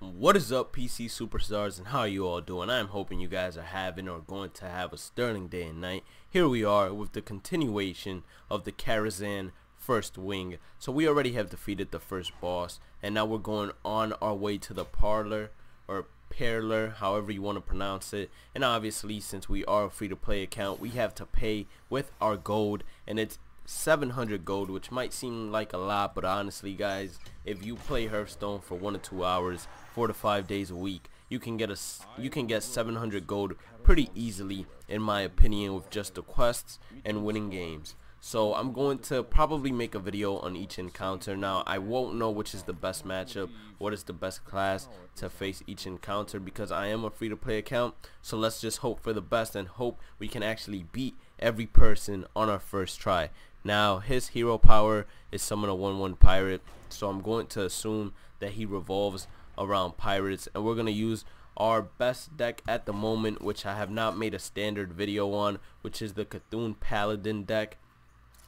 What is up, PC superstars, and how are you all doing? I'm hoping you guys are having or going to have a sterling day and night. Here we are with the continuation of the Karazhan first wing. So we already have defeated the first boss, and now we're going on our way to the parlor, or parlor, however you want to pronounce it. And obviously, since we are a free-to-play account, we have to pay with our gold, and it's 700 gold, which might seem like a lot, but honestly guys, if you play Hearthstone for 1 to 2 hours 4 to 5 days a week, you can get 700 gold pretty easily, in my opinion, with just the quests and winning games. So I'm going to probably make a video on each encounter. Now I won't know which is the best matchup, what is the best class to face each encounter, because I am a free-to-play account. So let's just hope for the best and hope we can actually beat every person on our first try. Now his hero power is summon a 1/1 pirate, so I'm going to assume that he revolves around pirates, and we're going to use our best deck at the moment, which I have not made a standard video on, which is the Cthulhu Paladin deck.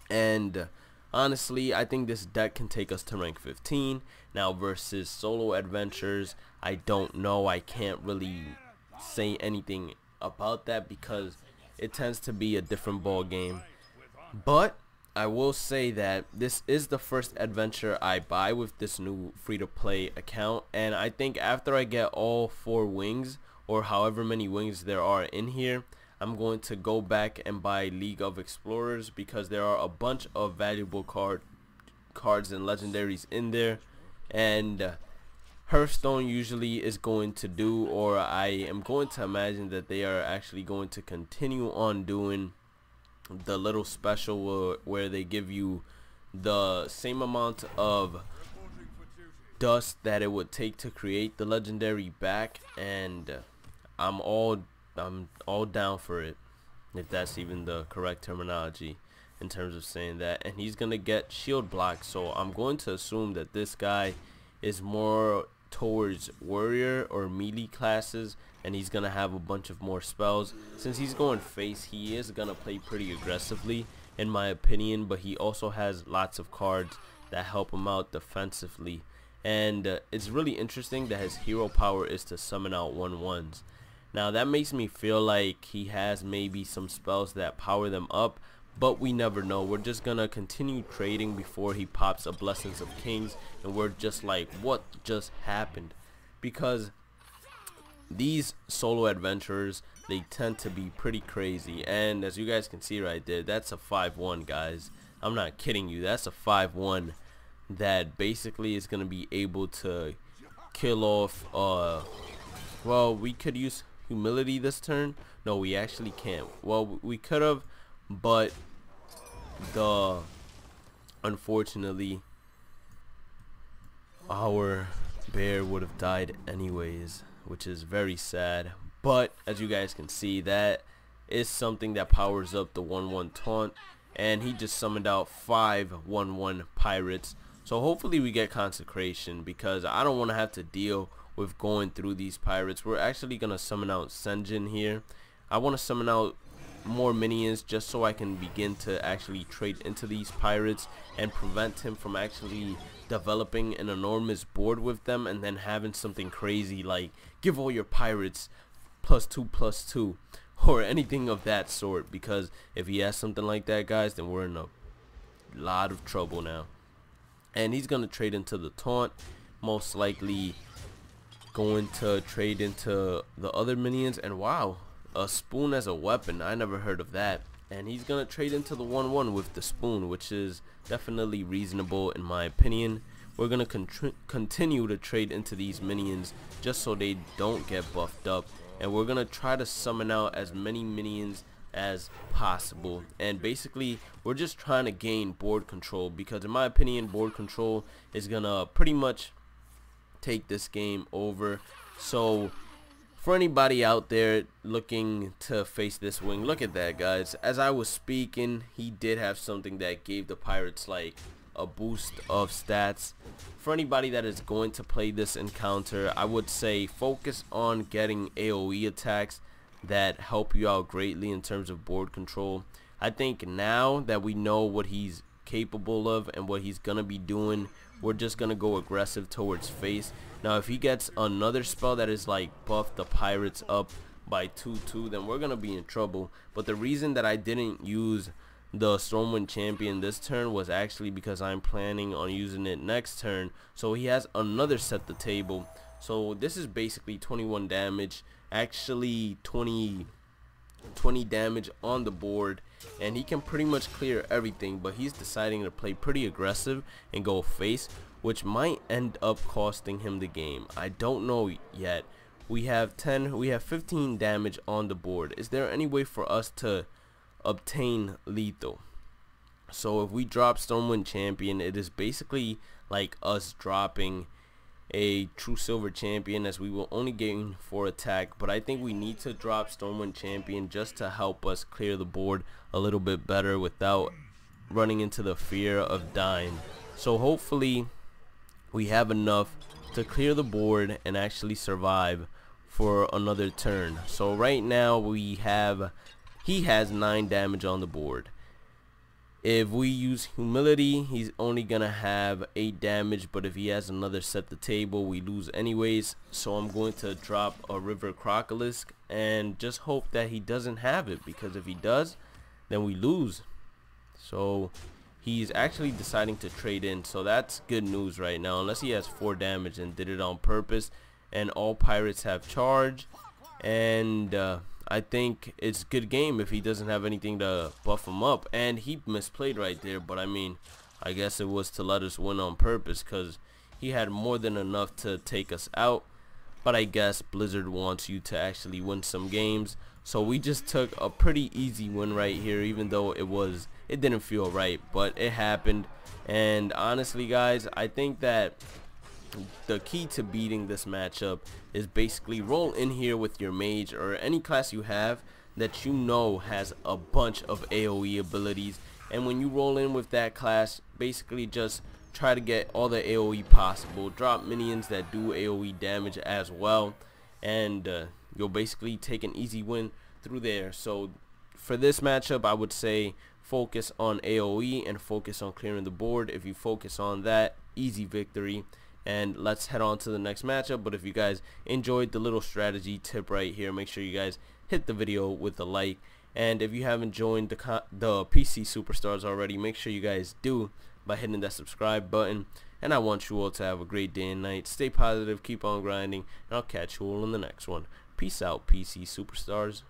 And honestly, I think this deck can take us to rank 15. Now versus solo adventures, I don't know. I can't really say anything about that because it tends to be a different ball game. But I will say that this is the first adventure I buy with this new free-to-play account, and I think after I get all 4 wings, or however many wings there are in here, I'm going to go back and buy League of Explorers, because there are a bunch of valuable cards and legendaries in there. And Hearthstone usually is going to do, or I am going to imagine that they are actually going to continue on doing, the little special where they give you the same amount of dust that it would take to create the legendary back, and I'm all down for it, if that's even the correct terminology in terms of saying that. And he's gonna get shield block, so I'm going to assume that this guy is more towards warrior or melee classes, and he's gonna have a bunch of more spells. Since he's going face, he is gonna play pretty aggressively in my opinion, but he also has lots of cards that help him out defensively. And it's really interesting that his hero power is to summon out 1/1s. Now that makes me feel like he has maybe some spells that power them up, but we never know. We're just gonna continue trading before he pops a Blessings of Kings, and we're just like, what just happened? Because these solo adventurers, they tend to be pretty crazy, and as you guys can see right there, that's a 5/1, guys. I'm not kidding you, that's a 5/1 that basically is gonna be able to kill off well, we could use humility this turn. No, we actually can't. Well, we could have, but unfortunately our bear would have died anyways, which is very sad. But as you guys can see, that is something that powers up the 1/1 taunt, and he just summoned out 5 1/1 pirates. So hopefully we get consecration, because I don't want to have to deal with going through these pirates. We're actually gonna summon out Senjin here. I want to summon out more minions just so I can begin to actually trade into these pirates and prevent him from actually developing an enormous board with them and then having something crazy like give all your pirates +2/+2 or anything of that sort. Because if he has something like that, guys, then we're in a lot of trouble now. And he's gonna trade into the taunt, most likely going to trade into the other minions. And wow, a spoon as a weapon, I never heard of that. And he's gonna trade into the 1/1 with the spoon, which is definitely reasonable in my opinion. We're gonna continue to trade into these minions just so they don't get buffed up, and we're gonna try to summon out as many minions as possible. And basically we're just trying to gain board control, because in my opinion board control is gonna pretty much take this game over. So for anybody out there looking to face this wing, look at that, guys. As I was speaking, he did have something that gave the pirates like a boost of stats. For anybody that is going to play this encounter, I would say focus on getting AoE attacks that help you out greatly in terms of board control. I think now that we know what he's capable of and what he's gonna be doing, we're just gonna go aggressive towards face. Now if he gets another spell that is like buff the pirates up by 2/2, then we're gonna be in trouble. But the reason that I didn't use the Stormwind Champion this turn was actually because I'm planning on using it next turn. So he has another set the table. So this is basically 21 damage, actually 20 damage on the board, and he can pretty much clear everything, but he's deciding to play pretty aggressive and go face, which might end up costing him the game. I don't know yet. We have 15 damage on the board. Is there any way for us to obtain lethal? So if we drop Stormwind Champion, it is basically like us dropping a true silver champion, as we will only gain 4 attack. But I think we need to drop Stormwind Champion just to help us clear the board a little bit better without running into the fear of dying. So hopefully we have enough to clear the board and actually survive for another turn. So right now he has 9 damage on the board. If we use humility, he's only gonna have 8 damage, but if he has another set the table, we lose anyways. So I'm going to drop a River Crocolisk and just hope that he doesn't have it, because if he does, then we lose. So he's actually deciding to trade in, so that's good news right now, unless he has 4 damage and did it on purpose. And all pirates have charge, and I think it's a good game if he doesn't have anything to buff him up. And he misplayed right there, but I mean, I guess it was to let us win on purpose, because he had more than enough to take us out. But I guess Blizzard wants you to actually win some games, so we just took a pretty easy win right here, even though it didn't feel right, but it happened. And honestly guys, I think that the key to beating this matchup is basically roll in here with your mage or any class you have that you know has a bunch of AoE abilities, and when you roll in with that class, basically just try to get all the AoE possible, drop minions that do AoE damage as well, and you'll basically take an easy win through there. So for this matchup, I would say focus on AoE and focus on clearing the board. If you focus on that, easy victory. And let's head on to the next matchup. But if you guys enjoyed the little strategy tip right here, make sure you guys hit the video with a like. And if you haven't joined the PC Superstars already, make sure you guys do by hitting that subscribe button. And I want you all to have a great day and night. Stay positive, keep on grinding, and I'll catch you all in the next one. Peace out, PC Superstars.